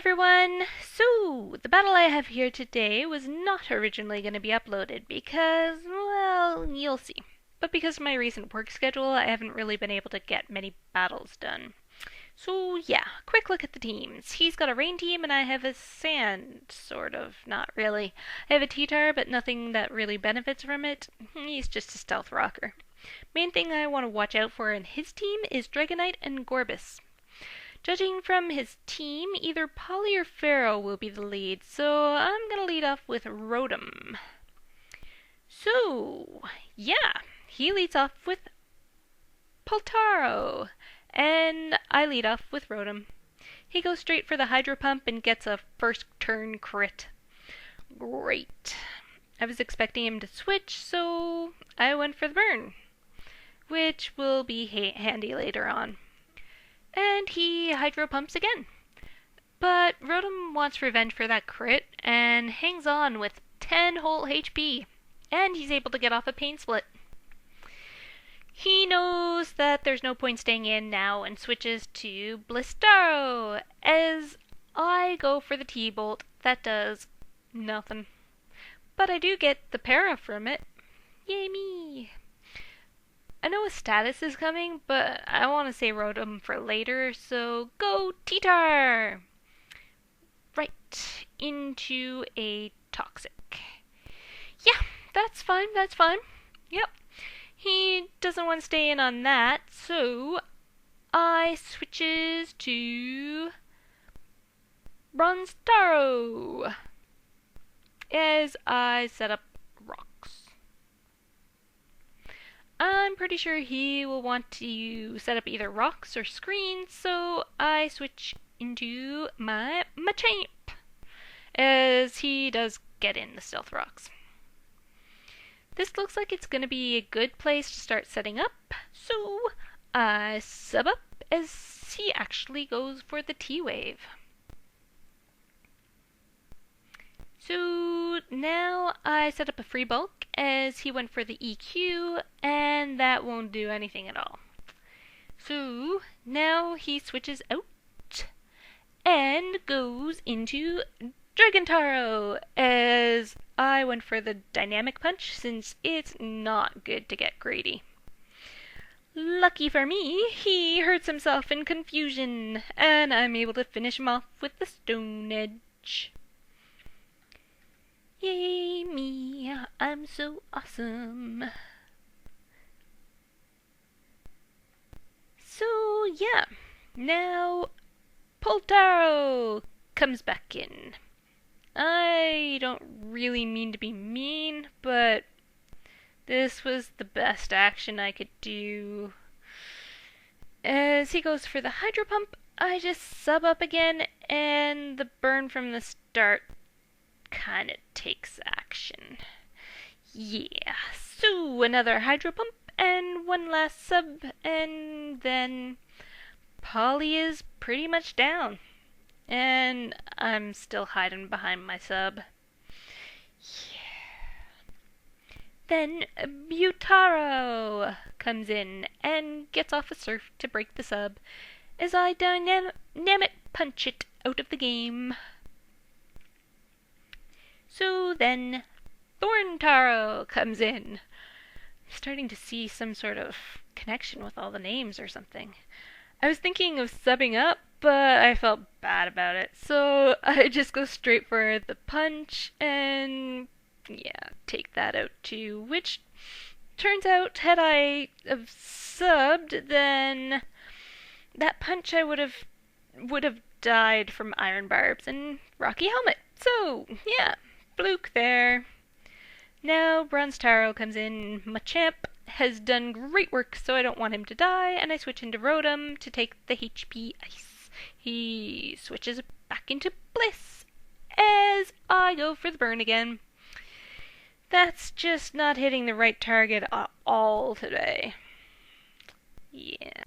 everyone! So, the battle I have here today was not originally going to be uploaded because, well, you'll see. But because of my recent work schedule, I haven't really been able to get many battles done. So yeah, quick look at the teams. He's got a rain team and I have a sand, sort of, not really. I have a T-Tar, but nothing that really benefits from it. He's just a stealth rocker. Main thing I want to watch out for in his team is Dragonite and Gorbis. Judging from his team, either Polly or Pharaoh will be the lead, so I'm gonna lead off with Rotom. So, yeah, he leads off with Poltaro, and I lead off with Rotom. He goes straight for the Hydro Pump and gets a first turn crit. Great. I was expecting him to switch, so I went for the burn, which will be handy later on. And he Hydro Pumps again. But Rotom wants revenge for that crit and hangs on with 10 whole HP. And he's able to get off a Pain Split. He knows that there's no point staying in now and switches to Blistaro. As I go for the T-Bolt, that does nothing. But I do get the para from it. Yay me! I know a status is coming, but I want to say Rotom for later, so go T-Tar! Right, into a Toxic. Yeah, that's fine. Yep. He doesn't want to stay in on that, so I switches to Bronzaro as I set up rocks. I'm pretty sure he will want to set up either rocks or screens, so I switch into my Machamp, as he does get in the stealth rocks. This looks like it's going to be a good place to start setting up, so I sub up as he actually goes for the T-Wave. So now I set up a free bulk as he went for the EQ, and that won't do anything at all. So now he switches out and goes into Dragantaro as I went for the Dynamic Punch since it's not good to get greedy. Lucky for me, he hurts himself in confusion, and I'm able to finish him off with the Stone Edge. Yay me, I'm so awesome. So yeah, now Poltaro comes back in. I don't really mean to be mean, but this was the best action I could do. As he goes for the Hydro Pump, I just sub up again, and the burn from the start kinda takes action. Yeah, so another Hydro Pump and one last sub, and then Polly is pretty much down. And I'm still hiding behind my sub. Yeah. Then Butaro comes in and gets off a surf to break the sub as I dynamic punch it out of the game. So then Thorntaro comes in. I'm starting to see some sort of connection with all the names or something. I was thinking of subbing up, but I felt bad about it, so I just go straight for the punch and yeah, take that out too, which turns out had I have subbed, then that punch I would have died from Iron Barbs and Rocky Helmet. So yeah, fluke there. Now Bronzaro comes in. Machamp has done great work, so I don't want him to die, and I switch into Rotom to take the HP Ice. He switches back into Bliss as I go for the burn again. That's just not hitting the right target at all today. Yeah.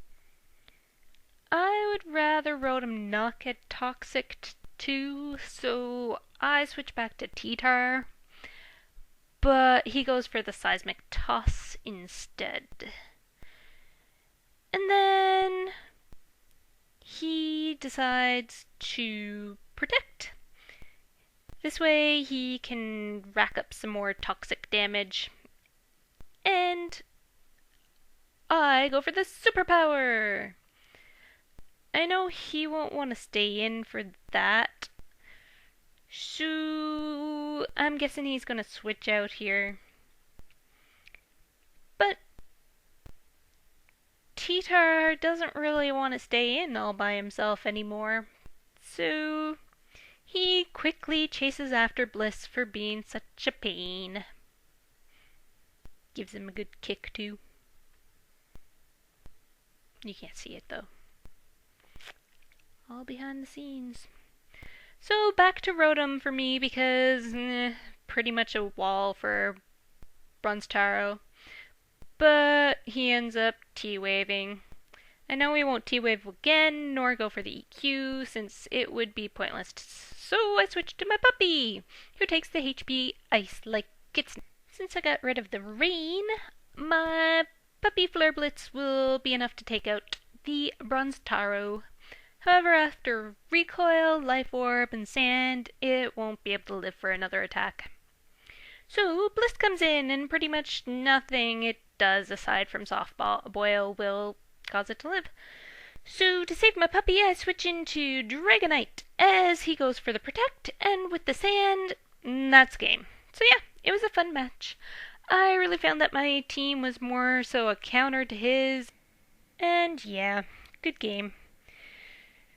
I would rather Rotom not get Toxic too, so I switch back to T-Tar. But he goes for the Seismic Toss instead. And then he decides to Protect. This way he can rack up some more toxic damage. And I go for the superpower! I know he won't want to stay in for that. So I'm guessing he's going to switch out here. But T-Tar doesn't really want to stay in all by himself anymore. So he quickly chases after Bliss for being such a pain. Gives him a good kick too. You can't see it though. All behind the scenes. So back to Rotom for me because pretty much a wall for Bronzetaro. But he ends up T-waving. I know we won't T-wave again, nor go for the EQ, since it would be pointless. So I switch to my puppy, who takes the HP ice like it's... Since I got rid of the rain, my puppy Flare Blitz will be enough to take out the Bronzetaro. However, after Recoil, Life Orb, and Sand, it won't be able to live for another attack. So Bliss comes in, and pretty much nothing it does aside from Soft Boil will cause it to live. So to save my puppy, I switch into Dragonite as he goes for the Protect, and with the Sand, that's game. So yeah, it was a fun match. I really found that my team was more so a counter to his, and yeah, good game.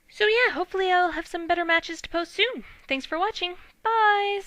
So yeah, hopefully I'll have some better matches to post soon. Thanks for watching. Bye!